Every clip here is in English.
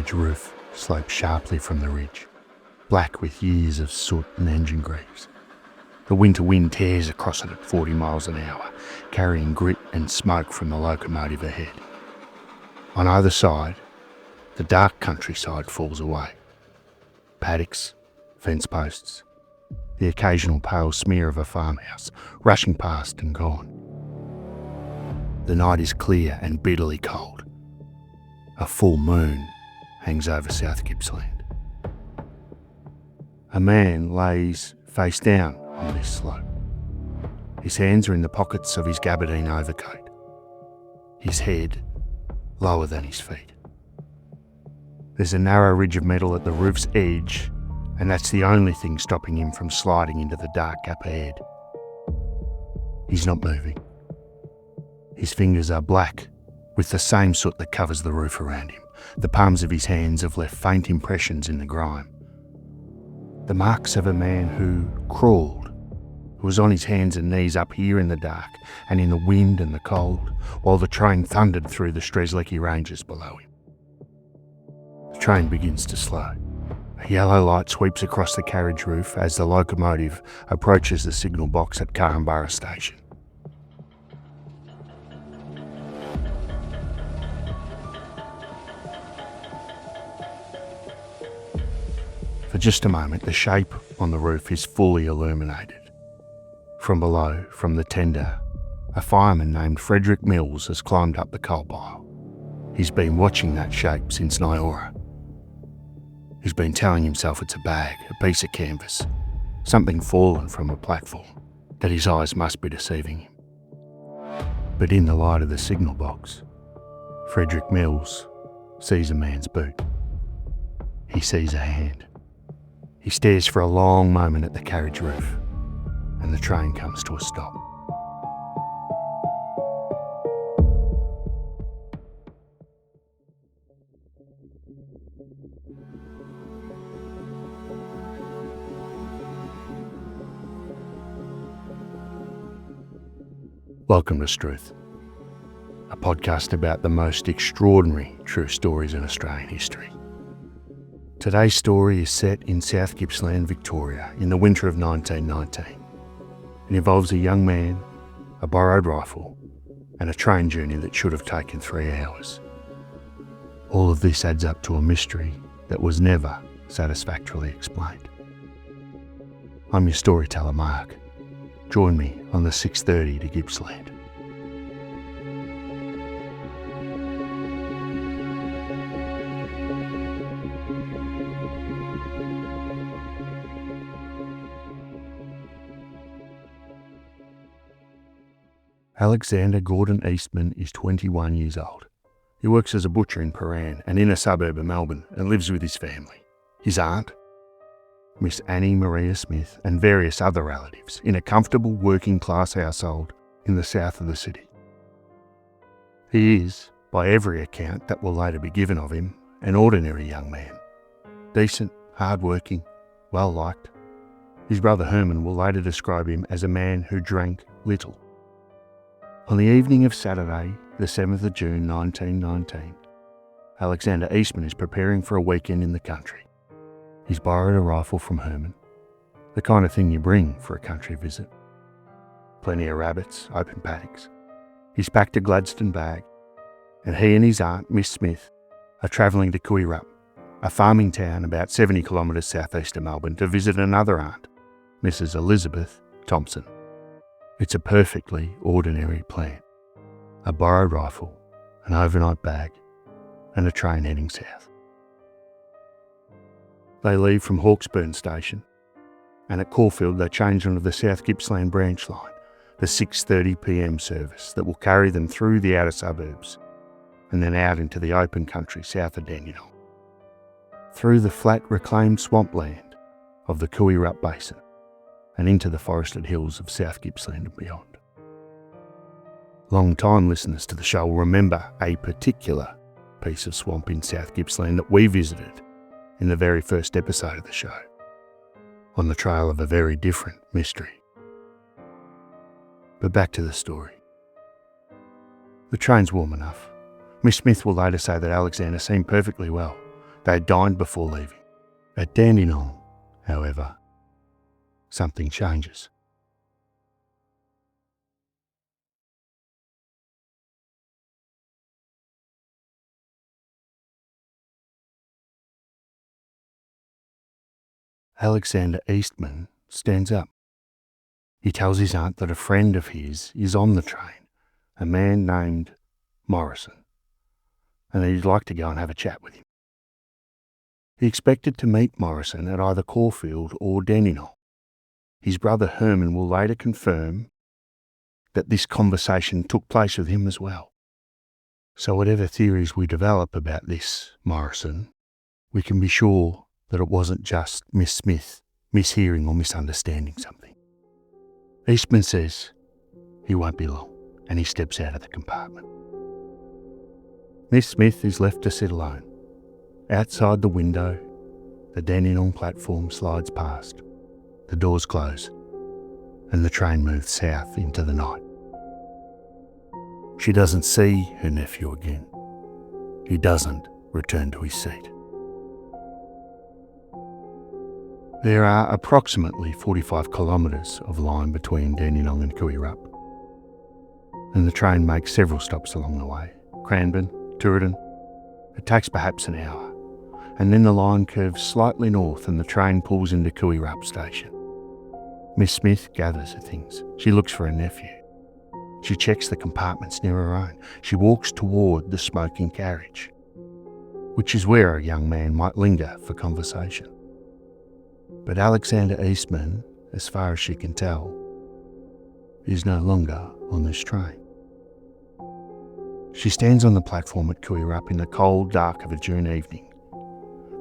carriage roof slopes sharply from the ridge, black with years of soot and engine grease. The winter wind tears across it at 40 miles an hour, carrying grit and smoke from the locomotive ahead. On either side, the dark countryside falls away. Paddocks, fence posts, the occasional pale smear of a farmhouse rushing past and gone. The night is clear and bitterly cold. A full moon hangs over South Gippsland. A man lays face down on this slope. His hands are in the pockets of his gabardine overcoat. His head lower than his feet. There's a narrow ridge of metal at the roof's edge, and that's the only thing stopping him from sliding into the dark gap ahead. He's not moving. His fingers are black with the same soot that covers the roof around him. The palms of his hands have left faint impressions in the grime. The marks of a man who crawled, who was on his hands and knees up here in the dark and in the wind and the cold, while the train thundered through the Strzelecki ranges below him. The train begins to slow. A yellow light sweeps across the carriage roof as the locomotive approaches the signal box at Korumburra station. For just a moment, the shape on the roof is fully illuminated. From below, from the tender, a fireman named Frederick Mills has climbed up the coal pile. He's been watching that shape since Nyora. He's been telling himself it's a bag, a piece of canvas, something fallen from a platform, that his eyes must be deceiving him. But in the light of the signal box, Frederick Mills sees a man's boot. He sees a hand. He stares for a long moment at the carriage roof, and the train comes to a stop. Welcome to Struth, a podcast about the most extraordinary true stories in Australian history. Today's story is set in South Gippsland, Victoria, in the winter of 1919. It involves a young man, a borrowed rifle, and a train journey that should have taken 3 hours. All of this adds up to a mystery that was never satisfactorily explained. I'm your storyteller, Mark. Join me on the 6:30 to Gippsland. Alexander Gordon Eastman is 21 years old. He works as a butcher in Prahran, an inner suburb of Melbourne, and lives with his family. His aunt, Miss Annie Maria Smith, and various other relatives in a comfortable working-class household in the south of the city. He is, by every account that will later be given of him, an ordinary young man. Decent, hard-working, well-liked. His brother Herman will later describe him as a man who drank little. On the evening of Saturday, the 7th of June 1919, Alexander Eastman is preparing for a weekend in the country. He's borrowed a rifle from Herman, the kind of thing you bring for a country visit. Plenty of rabbits, open paddocks. He's packed a Gladstone bag, and he and his aunt, Miss Smith, are travelling to Korumburra, a farming town about 70 kilometres southeast of Melbourne, to visit another aunt, Mrs. Elizabeth Thompson. It's a perfectly ordinary plan. A borrowed rifle, an overnight bag, and a train heading south. They leave from Hawkesburn station, and at Caulfield they change onto the South Gippsland branch line, the 6:30 p.m. service that will carry them through the outer suburbs and then out into the open country south of Dandenong, through the flat reclaimed swampland of the Korumburra Basin, and into the forested hills of South Gippsland and beyond. Long-time listeners to the show will remember a particular piece of swamp in South Gippsland that we visited in the very first episode of the show, on the trail of a very different mystery. But back to the story. The train's warm enough. Miss Smith will later say that Alexander seemed perfectly well. They had dined before leaving. At Dandenong, however, something changes. Alexander Eastman stands up. He tells his aunt that a friend of his is on the train, a man named Morrison, and that he'd like to go and have a chat with him. He expected to meet Morrison at either Caulfield or Dandenong. His brother Herman will later confirm that this conversation took place with him as well. So whatever theories we develop about this Morrison, we can be sure that it wasn't just Miss Smith mishearing or misunderstanding something. Eastman says he won't be long, and he steps out of the compartment. Miss Smith is left to sit alone. Outside the window, the Dandenong platform slides past. The doors close, and the train moves south into the night. She doesn't see her nephew again. He doesn't return to his seat. There are approximately 45 kilometres of line between Dandenong and Korumburra, and the train makes several stops along the way. Cranbourne, Prahran. It takes perhaps an hour, and then the line curves slightly north and the train pulls into Korumburra station. Miss Smith gathers her things. She looks for her nephew. She checks the compartments near her own. She walks toward the smoking carriage, which is where a young man might linger for conversation. But Alexander Eastman, as far as she can tell, is no longer on this train. She stands on the platform at Korumburra in the cold dark of a June evening.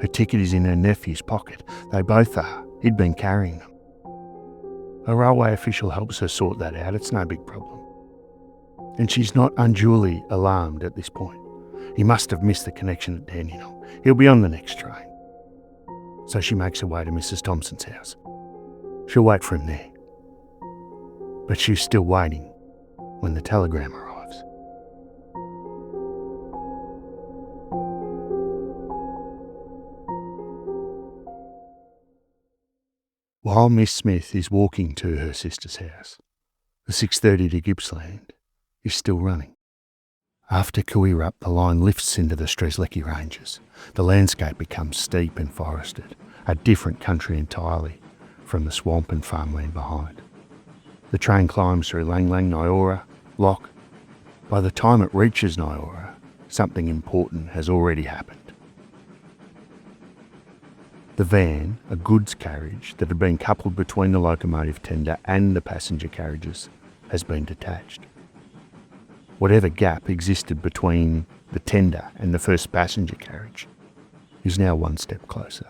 Her ticket is in her nephew's pocket. They both are. He'd been carrying them. A railway official helps her sort that out. It's no big problem. And she's not unduly alarmed at this point. He must have missed the connection at Dandenong. He'll be on the next train. So she makes her way to Mrs. Thompson's house. She'll wait for him there. But she's still waiting when the telegram arrives. While Miss Smith is walking to her sister's house, the 6:30 to Gippsland is still running. After Korumburra, the line lifts into the Strzelecki Ranges. The landscape becomes steep and forested, a different country entirely from the swamp and farmland behind. The train climbs through Lang Lang, Nyora, Lock. By the time it reaches Nyora, something important has already happened. The van, a goods carriage that had been coupled between the locomotive tender and the passenger carriages, has been detached. Whatever gap existed between the tender and the first passenger carriage is now one step closer.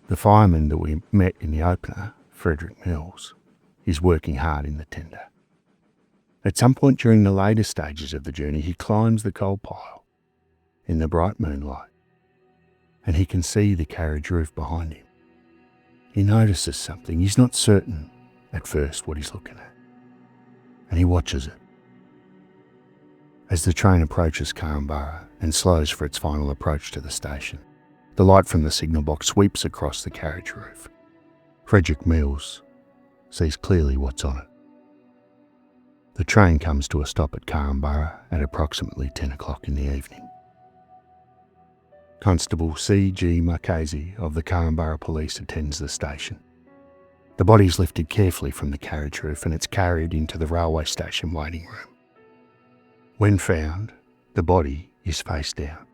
The fireman that we met in the opener, Frederick Mills, is working hard in the tender. At some point during the later stages of the journey, he climbs the coal pile in the bright moonlight, and he can see the carriage roof behind him. He notices something. He's not certain at first what he's looking at, and he watches it. As the train approaches Korumburra and slows for its final approach to the station, the light from the signal box sweeps across the carriage roof. Frederick Mills sees clearly what's on it. The train comes to a stop at Korumburra at approximately 10 o'clock in the evening. Constable C.G. Marchese of the Korumburra Police attends the station. The body is lifted carefully from the carriage roof and it's carried into the railway station waiting room. When found, the body is face down.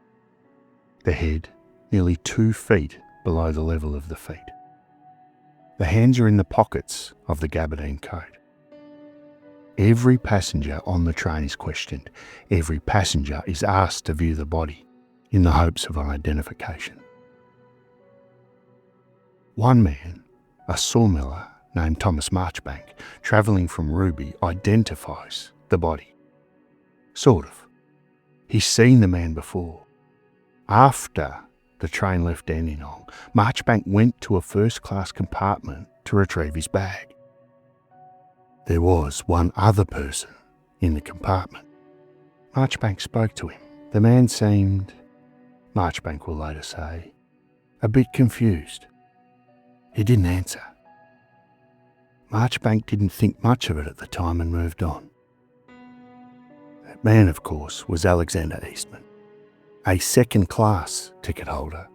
The head nearly 2 feet below the level of the feet. The hands are in the pockets of the gabardine coat. Every passenger on the train is questioned. Every passenger is asked to view the body in the hopes of an identification. One man, a sawmiller named Thomas Marchbank, travelling from Ruby, identifies the body. Sort of. He's seen the man before. After the train left Dandenong, Marchbank went to a first-class compartment to retrieve his bag. There was one other person in the compartment. Marchbank spoke to him. The man seemed Marchbank will later say, a bit confused. He didn't answer. Marchbank didn't think much of it at the time and moved on. That man, of course, was Alexander Eastman, a second-class ticket holder,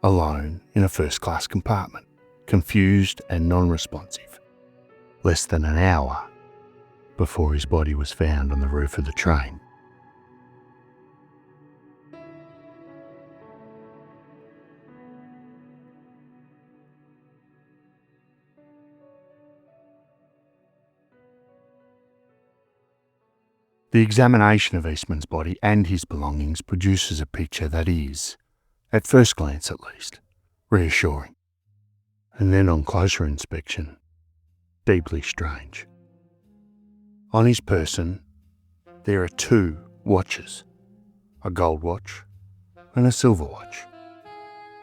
alone in a first-class compartment, confused and non-responsive, less than an hour before his body was found on the roof of the train. The examination of Eastman's body and his belongings produces a picture that is, at first glance at least, reassuring, and then on closer inspection, deeply strange. On his person, there are 2 watches, a gold watch and a silver watch,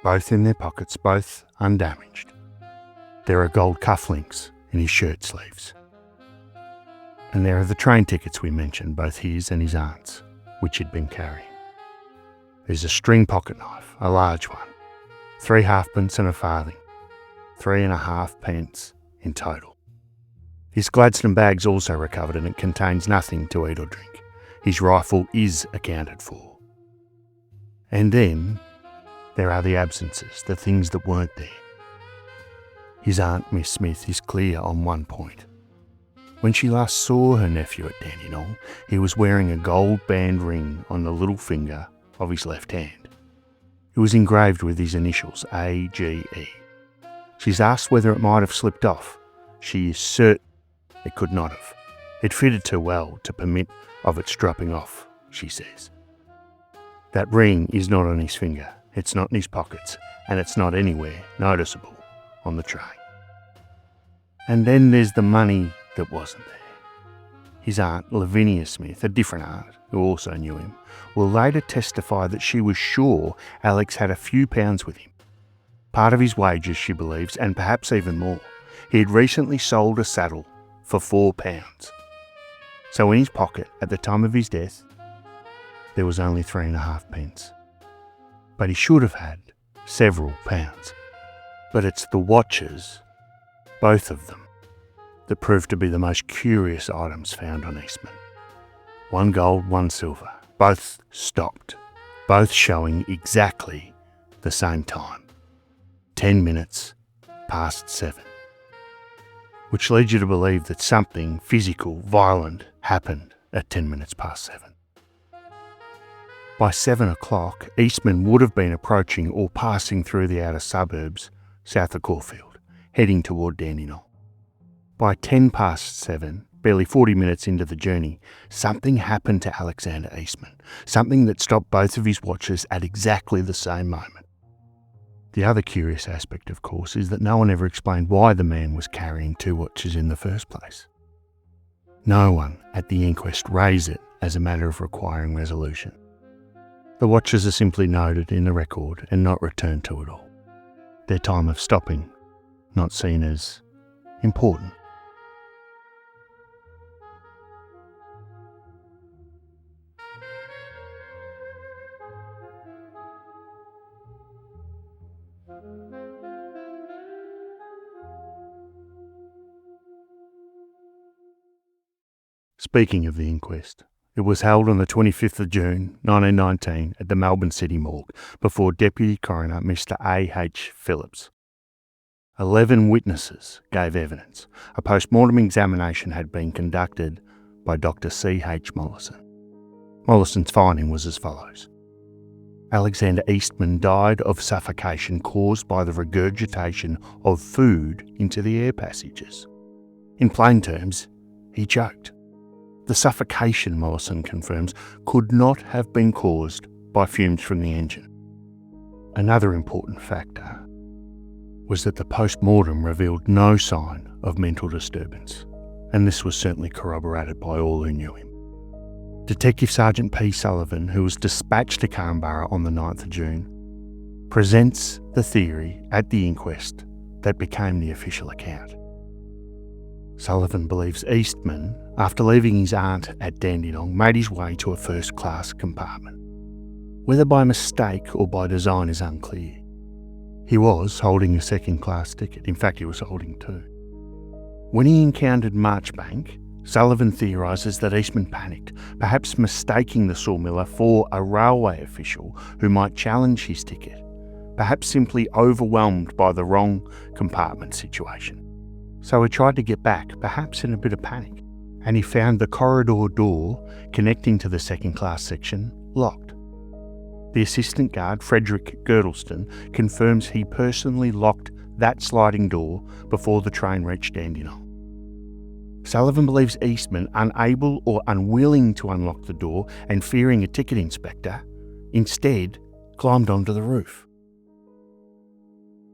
both in their pockets, both undamaged. There are gold cufflinks in his shirt sleeves. And there are the train tickets we mentioned, both his and his aunt's, which he'd been carrying. There's a string pocket knife, a large one, 3 halfpence and a farthing, 3.5 pence in total. His Gladstone bag's also recovered and it contains nothing to eat or drink. His rifle is accounted for. And then there are the absences, the things that weren't there. His aunt, Miss Smith, is clear on one point. When she last saw her nephew at Dandenong, he was wearing a gold band ring on the little finger of his left hand. It was engraved with his initials, AGE. She's asked whether it might have slipped off. She is certain it could not have. It fitted too well to permit of its dropping off, she says. That ring is not on his finger, it's not in his pockets, and it's not anywhere noticeable on the train. And then there's the money that wasn't there. His aunt, Lavinia Smith, a different aunt who also knew him, will later testify that she was sure Alex had a few pounds with him. Part of his wages, she believes, and perhaps even more. He had recently sold a saddle for £4. So in his pocket, at the time of his death, there was only 3.5 pence. But he should have had several pounds. But it's the watches, both of them, that proved to be the most curious items found on Eastman. 1 gold, 1 silver, both stopped, both showing exactly the same time, 10 minutes past 7, which leads you to believe that something physical, violent, happened at 10 minutes past 7. By 7 o'clock, Eastman would have been approaching or passing through the outer suburbs south of Caulfield, heading toward Dandenong. By 10 past 7, barely 40 minutes into the journey, something happened to Alexander Eastman, something that stopped both of his watches at exactly the same moment. The other curious aspect, of course, is that no one ever explained why the man was carrying 2 watches in the first place. No one at the inquest raised it as a matter of requiring resolution. The watches are simply noted in the record and not returned to at all. Their time of stopping not seen as important. Speaking of the inquest, it was held on the 25th of June 1919 at the Melbourne City Morgue before Deputy Coroner Mr. A.H. Phillips. 11 witnesses gave evidence. A post-mortem examination had been conducted by Dr. C.H. Mollison. Mollison's finding was as follows. Alexander Eastman died of suffocation caused by the regurgitation of food into the air passages. In plain terms, he choked. The suffocation, Mollison confirms, could not have been caused by fumes from the engine. Another important factor was that the post-mortem revealed no sign of mental disturbance, and this was certainly corroborated by all who knew him. Detective Sergeant P. Sullivan, who was dispatched to Korumburra on the 9th of June, presents the theory at the inquest that became the official account. Sullivan believes Eastman, after leaving his aunt at Dandenong, made his way to a first-class compartment. Whether by mistake or by design is unclear. He was holding a second-class ticket. In fact, he was holding two. When he encountered Marchbank, Sullivan theorises that Eastman panicked, perhaps mistaking the sawmiller for a railway official who might challenge his ticket, perhaps simply overwhelmed by the wrong compartment situation. So he tried to get back, perhaps in a bit of panic, and he found the corridor door connecting to the second-class section locked. The assistant guard, Frederick Girdleston, confirms he personally locked that sliding door before the train reached Dandenong. Sullivan believes Eastman, unable or unwilling to unlock the door and fearing a ticket inspector, instead climbed onto the roof.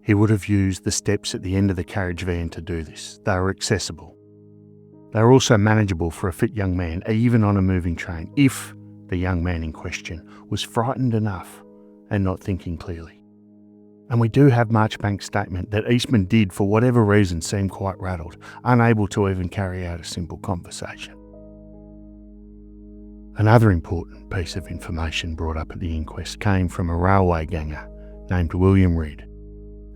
He would have used the steps at the end of the carriage van to do this. They were accessible. They were also manageable for a fit young man, even on a moving train, if the young man in question was frightened enough and not thinking clearly. And we do have Marchbank's statement that Eastman did, for whatever reason, seem quite rattled, unable to even carry out a simple conversation. Another important piece of information brought up at the inquest came from a railway ganger named William Reid,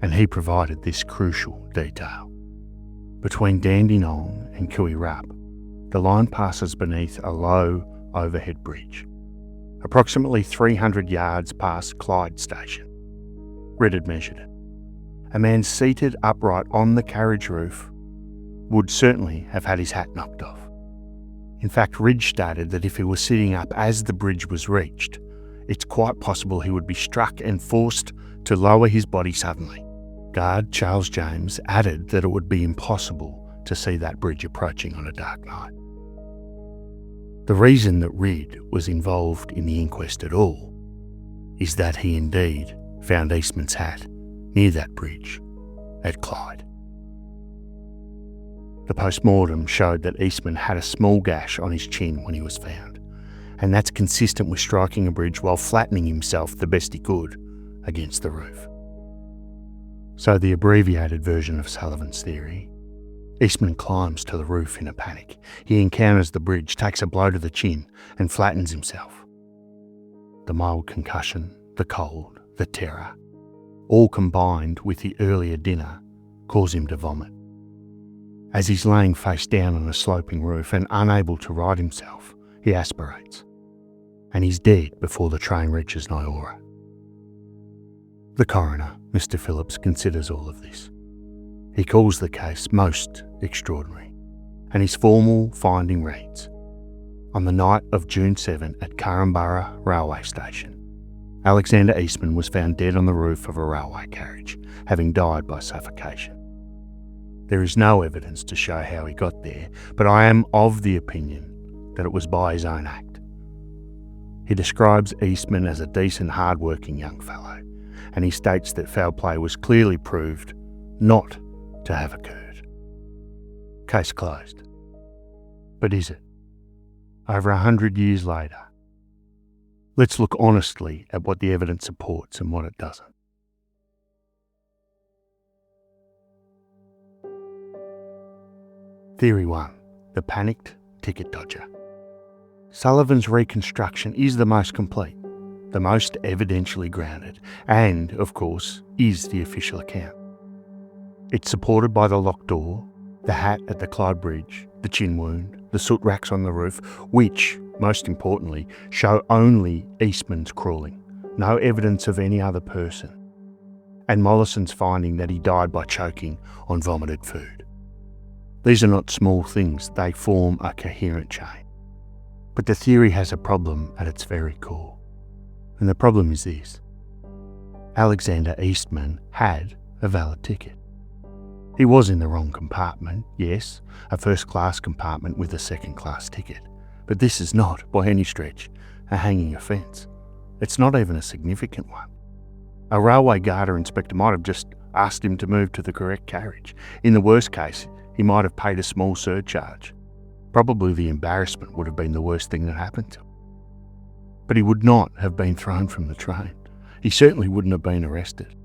and he provided this crucial detail. Between Dandenong and Korumburra, the line passes beneath a low overhead bridge, approximately 300 yards past Clyde Station. Reid had measured it. A man seated upright on the carriage roof would certainly have had his hat knocked off. In fact, Reid stated that if he was sitting up as the bridge was reached, it's quite possible he would be struck and forced to lower his body suddenly. Guard Charles James added that it would be impossible to see that bridge approaching on a dark night. The reason that Reid was involved in the inquest at all is that he indeed found Eastman's hat near that bridge at Clyde. The post-mortem showed that Eastman had a small gash on his chin when he was found, and that's consistent with striking a bridge while flattening himself the best he could against the roof. So the abbreviated version of Sullivan's theory: Eastman climbs to the roof in a panic. He encounters the bridge, takes a blow to the chin, and flattens himself. The mild concussion, the cold, the terror, all combined with the earlier dinner, cause him to vomit. As he's laying face down on a sloping roof and unable to right himself, he aspirates, and he's dead before the train reaches Nyora. The coroner, Mr. Phillips, considers all of this. He calls the case most extraordinary, and his formal finding reads: on the night of June 7 at Korumburra railway station, Alexander Eastman was found dead on the roof of a railway carriage, having died by suffocation. There is no evidence to show how he got there, but I am of the opinion that it was by his own act. He describes Eastman as a decent, hard-working young fellow, and he states that foul play was clearly proved not to have occurred. Case closed. But is it? Over 100 years later, let's look honestly at what the evidence supports and what it doesn't. Theory 1. The panicked ticket dodger. Sullivan's reconstruction is the most complete, the most evidentially grounded, and, of course, is the official account. It's supported by the locked door, the hat at the Clyde Bridge, the chin wound, the soot racks on the roof, which, most importantly, show only Eastman's crawling, no evidence of any other person, and Mollison's finding that he died by choking on vomited food. These are not small things, they form a coherent chain. But the theory has a problem at its very core, and the problem is this: Alexander Eastman had a valid ticket. He was in the wrong compartment, yes, a first-class compartment with a second-class ticket, but this is not, by any stretch, a hanging offence. It's not even a significant one. A railway guard or inspector might have just asked him to move to the correct carriage. In the worst case, he might have paid a small surcharge. Probably the embarrassment would have been the worst thing that happened to him. But he would not have been thrown from the train. He certainly wouldn't have been arrested.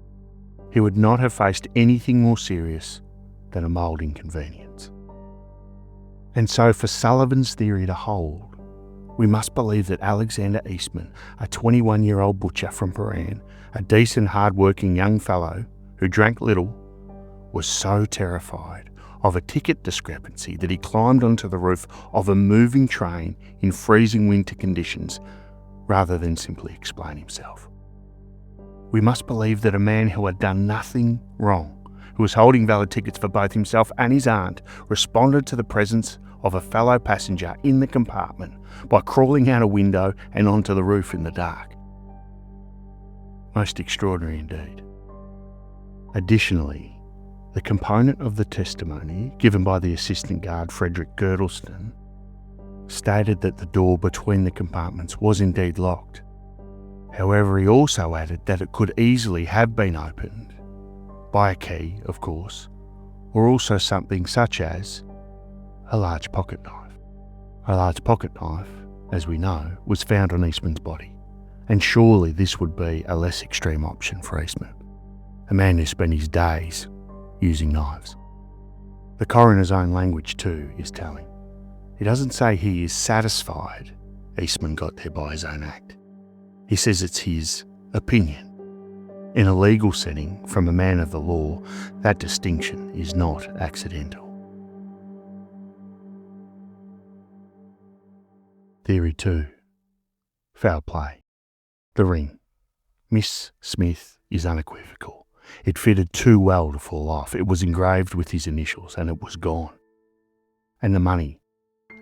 He would not have faced anything more serious than a mild inconvenience. And so for Sullivan's theory to hold, We must believe that Alexander Eastman, a 21-year-old butcher from Prahran, a decent, hard-working young fellow who drank little, was so terrified of a ticket discrepancy that he climbed onto the roof of a moving train in freezing winter conditions rather than simply explain himself. We must believe that a man who had done nothing wrong, who was holding valid tickets for both himself and his aunt, responded to the presence of a fellow passenger in the compartment by crawling out a window and onto the roof in the dark. Most extraordinary indeed. Additionally, the component of the testimony given by the assistant guard Frederick Girdleston stated that the door between the compartments was indeed locked. However, he also added that it could easily have been opened by a key, of course, or also something such as a large pocket knife. A large pocket knife, as we know, was found on Eastman's body, and surely this would be a less extreme option for Eastman, a man who spent his days using knives. The coroner's own language too is telling. He doesn't say he is satisfied Eastman got there by his own act. He says it's his opinion. In a legal setting, from a man of the law, that distinction is not accidental. Theory 2. Foul play. The ring. Miss Smith is unequivocal. It fitted too well to fall off. It was engraved with his initials and it was gone. And the money.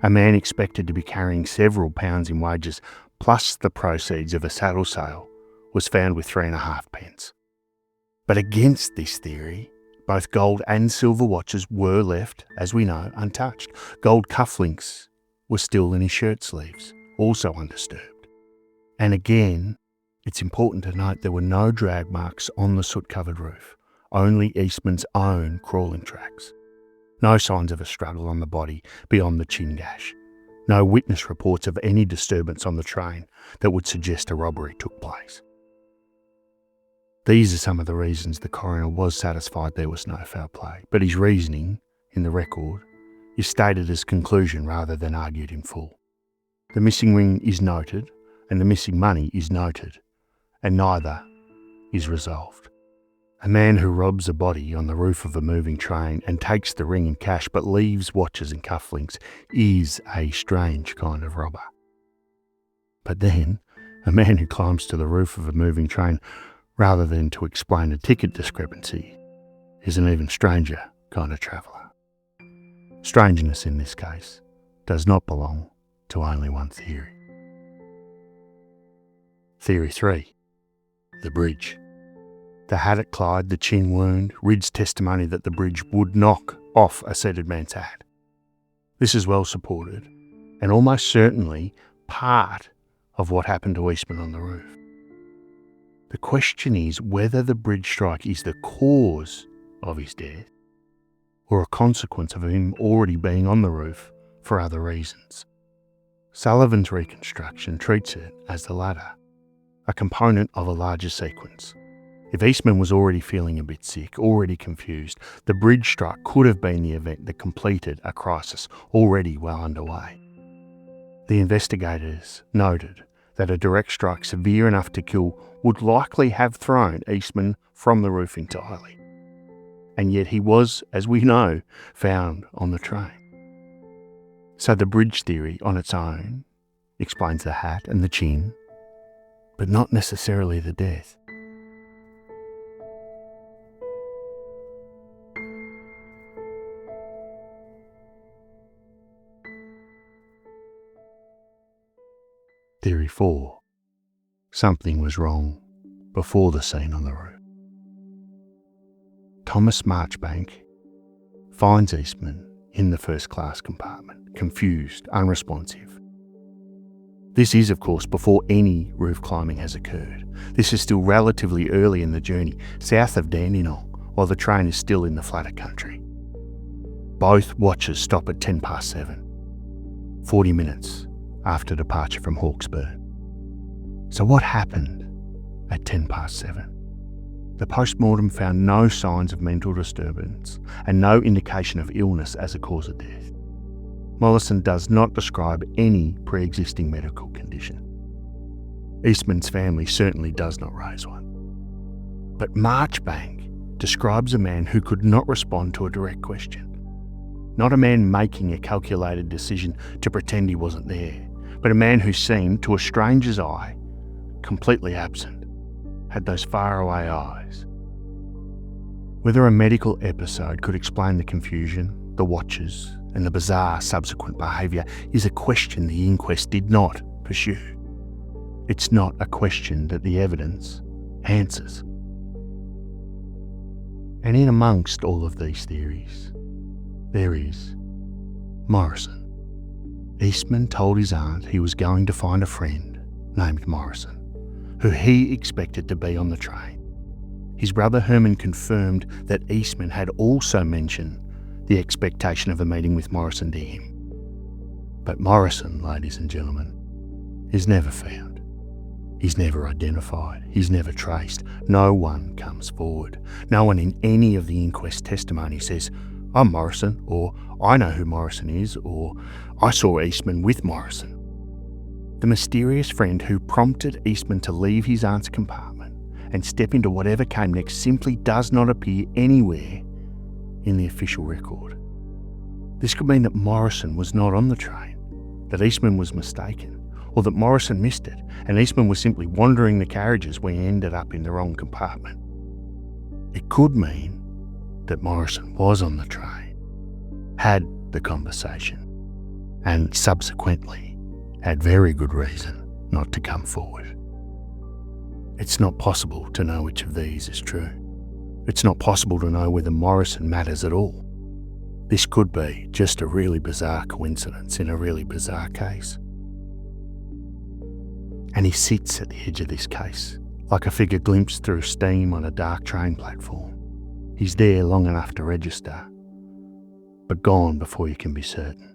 A man expected to be carrying several pounds in wages plus the proceeds of a saddle sale was found with 3.5 pence. But against this theory, both gold and silver watches were left, as we know, untouched. Gold cufflinks were still in his shirt sleeves, also undisturbed. And again, it's important to note there were no drag marks on the soot-covered roof, only Eastman's own crawling tracks. No signs of a struggle on the body beyond the chin gash. No witness reports of any disturbance on the train that would suggest a robbery took place. These are some of the reasons the coroner was satisfied there was no foul play, but his reasoning, in the record, is stated as conclusion rather than argued in full. The missing ring is noted, and the missing money is noted, and neither is resolved. A man who robs a body on the roof of a moving train and takes the ring and cash but leaves watches and cufflinks is a strange kind of robber. But then, a man who climbs to the roof of a moving train rather than to explain a ticket discrepancy is an even stranger kind of traveller. Strangeness in this case does not belong to only one theory. Theory 3. The bridge. The hat at Clyde, the chin wound, Ridd's testimony that the bridge would knock off a seated man's hat. This is well supported, and almost certainly part of what happened to Eastman on the roof. The question is whether the bridge strike is the cause of his death, or a consequence of him already being on the roof for other reasons. Sullivan's reconstruction treats it as the latter, a component of a larger sequence. If Eastman was already feeling a bit sick, already confused, the bridge strike could have been the event that completed a crisis already well underway. The investigators noted that a direct strike severe enough to kill would likely have thrown Eastman from the roof entirely. And yet he was, as we know, found on the train. So the bridge theory on its own explains the hat and the chin, but not necessarily the death. Theory 4. Something was wrong before the scene on the roof. Thomas Marchbank finds Eastman in the first-class compartment, confused, unresponsive. This is, of course, before any roof climbing has occurred. This is still relatively early in the journey, south of Dandenong, while the train is still in the flatter country. Both watches stop at 7:10, 40 minutes after departure from Hawkesbury. So what happened at 7:10? The post-mortem found no signs of mental disturbance and no indication of illness as a cause of death. Mollison does not describe any pre-existing medical condition. Eastman's family certainly does not raise one. But Marchbank describes a man who could not respond to a direct question. Not a man making a calculated decision to pretend he wasn't there, but a man who seemed, to a stranger's eye, completely absent, had those faraway eyes. Whether a medical episode could explain the confusion, the watches, and the bizarre subsequent behaviour is a question the inquest did not pursue. It's not a question that the evidence answers. And in amongst all of these theories, there is Morrison. Eastman told his aunt he was going to find a friend named Morrison, who he expected to be on the train. His brother Herman confirmed that Eastman had also mentioned the expectation of a meeting with Morrison to him. But Morrison, ladies and gentlemen, is never found. He's never identified. He's never traced. No one comes forward. No one in any of the inquest testimony says, "I'm Morrison," or "I know who Morrison is," or "I saw Eastman with Morrison." The mysterious friend who prompted Eastman to leave his aunt's compartment and step into whatever came next simply does not appear anywhere in the official record. This could mean that Morrison was not on the train, that Eastman was mistaken, or that Morrison missed it and Eastman was simply wandering the carriages when he ended up in the wrong compartment. It could mean that Morrison was on the train, had the conversation, and subsequently had very good reason not to come forward. It's not possible to know which of these is true. It's not possible to know whether Morrison matters at all. This could be just a really bizarre coincidence in a really bizarre case. And he sits at the edge of this case, like a figure glimpsed through steam on a dark train platform. He's there long enough to register, but gone before you can be certain.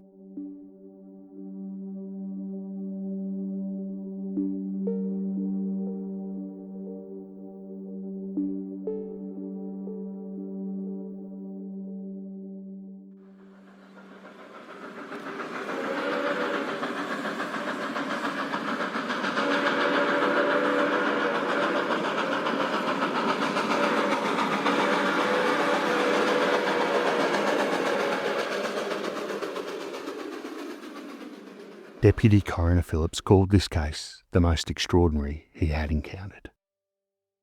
Deputy Coroner Phillips called this case the most extraordinary he had encountered.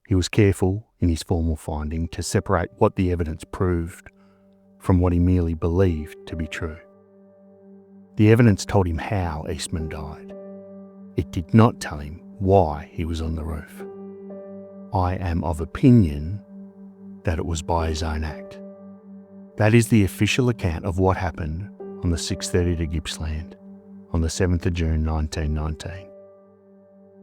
He was careful in his formal finding to separate what the evidence proved from what he merely believed to be true. The evidence told him how Eastman died. It did not tell him why he was on the roof. I am of opinion that it was by his own act. That is the official account of what happened on the 6:30 to Gippsland on the 7th of June 1919.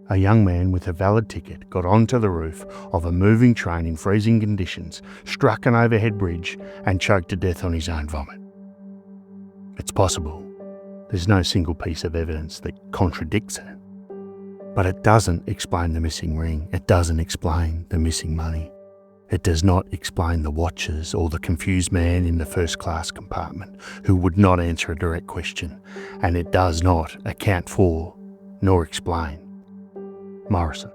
A young man with a valid ticket got onto the roof of a moving train in freezing conditions, struck an overhead bridge and choked to death on his own vomit. It's possible. There's no single piece of evidence that contradicts it. But it doesn't explain the missing ring. It doesn't explain the missing money. It does not explain the watches or the confused man in the first-class compartment who would not answer a direct question. And it does not account for, nor explain, Morrison.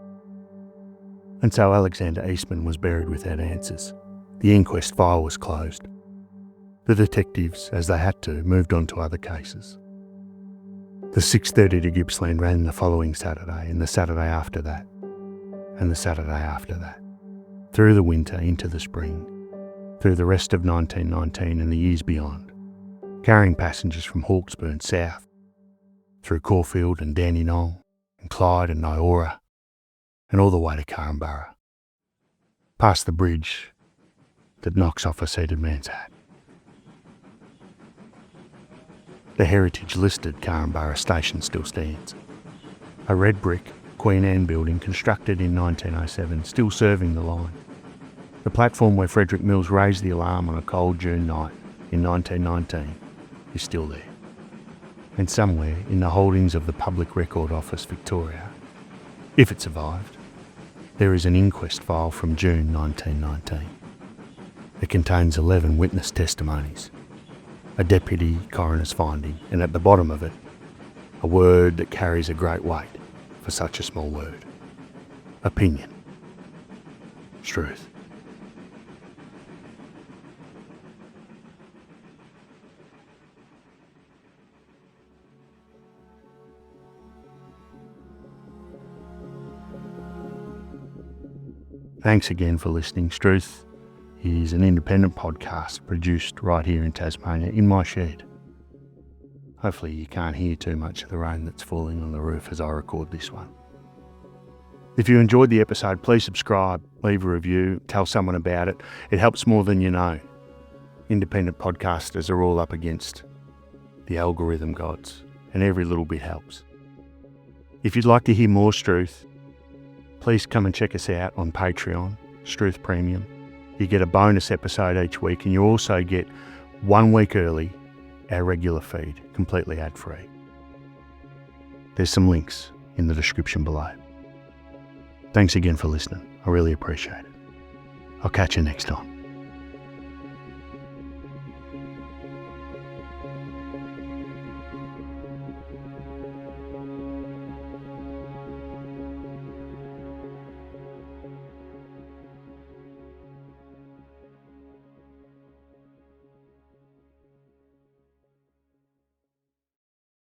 And so Alexander Eastman was buried without answers. The inquest file was closed. The detectives, as they had to, moved on to other cases. The 6:30 to Gippsland ran the following Saturday, and the Saturday after that, and the Saturday after that. Through the winter into the spring, through the rest of 1919 and the years beyond, carrying passengers from Hawkesbury south, through Caulfield and Dandenong, and Clyde and Nyora, and all the way to Korumburra, past the bridge that knocks off a seated man's hat. The heritage-listed Korumburra station still stands, a red brick Queen Anne building constructed in 1907, still serving the line. The platform where Frederick Mills raised the alarm on a cold June night in 1919 is still there. And somewhere in the holdings of the Public Record Office, Victoria, if it survived, there is an inquest file from June 1919. It contains 11 witness testimonies, a deputy coroner's finding, and at the bottom of it, a word that carries a great weight for such a small word. Opinion. Truth. Thanks again for listening. Struth is an independent podcast produced right here in Tasmania in my shed. Hopefully you can't hear too much of the rain that's falling on the roof as I record this one. If you enjoyed the episode, please subscribe, leave a review, tell someone about it. It helps more than you know. Independent podcasters are all up against the algorithm gods, and every little bit helps. If you'd like to hear more Struth, please come and check us out on Patreon, Struth Premium. You get a bonus episode each week, and you also get 1 week early our regular feed, completely ad-free. There's some links in the description below. Thanks again for listening. I really appreciate it. I'll catch you next time.